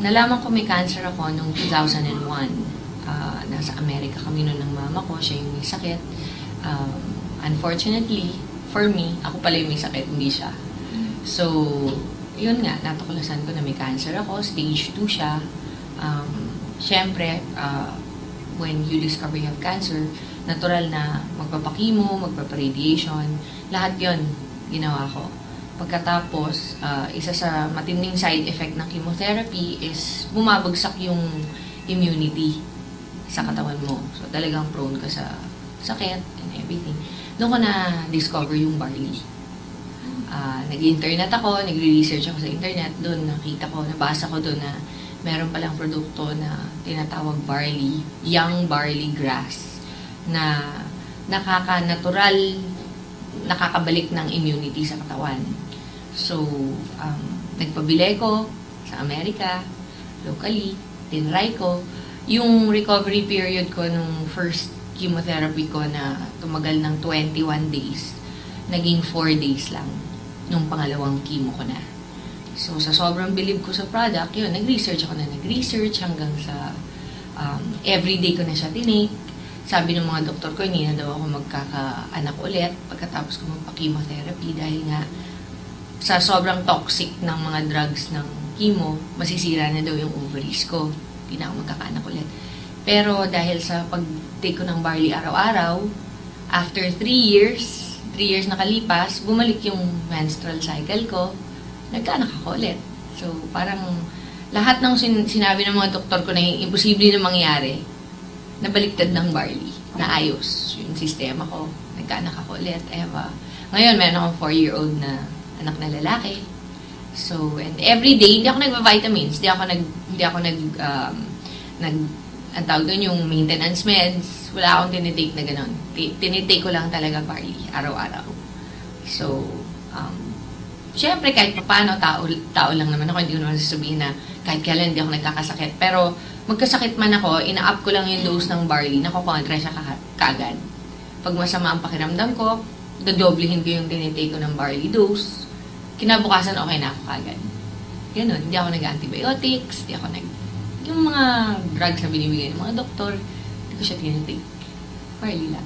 Nalaman ko may cancer ako noong 2001. Nasa Amerika kami noon ng mama ko, siya yung may sakit. Unfortunately, for me, ako pala yung may sakit, hindi siya. So, yun nga, natuklasan ko na may cancer ako, stage 2 siya. Siyempre, when you discover you have cancer, natural na magpapakimo, magpaparadiation, lahat yun ginawa ko. Pagkatapos, isa sa matinding side effect ng chemotherapy is bumabagsak yung immunity sa katawan mo. So, talagang prone ka sa sakit and everything. Doon ko na-discover yung barley. Nag-internet ako, nagre-research ako sa internet. Doon nakita ko, nabasa ko doon na meron palang produkto na tinatawag barley, young barley grass, na nakaka-natural, nakakabalik ng immunity sa katawan. So, nagpabili ko sa Amerika, locally, tinry ko. Yung recovery period ko nung first chemotherapy ko na tumagal ng 21 days, naging 4 days lang nung pangalawang chemo ko na. So, sa sobrang bilib ko sa product, yun, nag-research hanggang sa everyday ko na siya tinake. Sabi ng mga doktor ko, hindi na daw ako magkakaanak ulit pagkatapos ko magpa-chemotherapy dahil nga sa sobrang toxic ng mga drugs ng chemo, masisira na daw yung ovaries ko. Hindi na ako magkakaanak ulit. Pero dahil sa pag-take ko ng barley araw-araw, after 3 years nakalipas, bumalik yung menstrual cycle ko, nagkaanak ako ulit. So, parang lahat ng sinabi ng mga doktor ko na imposible na mangyari, nabaliktad ng barley, naayos yung sistema ko, nagkaanak ako ulit. Ngayon, meron akong 4-year-old na anak na lalaki. So, and every day, hindi ako nagva-vitamins, hindi ako ang tawag doon yung maintenance meds, wala akong tinitake na gano'n. Tinitake ko lang talaga barley, araw-araw. So, syempre, kahit paano, tao lang naman ako, hindi ko naman sasabihin na kahit kailan hindi ako nagkakasakit. Pero, magkasakit man ako, ina-up ko lang yung dose ng barley, nakukontra siya kaagad. Pag masama ang pakiramdam ko, dodoblihin ko yung tinitake ko ng barley dose, kinabukasan okay na ako kaagad. Ganun, hindi ako nag-antibiotics, yung mga drugs na binibigay ng mga doktor, hindi ko siya tinitake. Barley lang.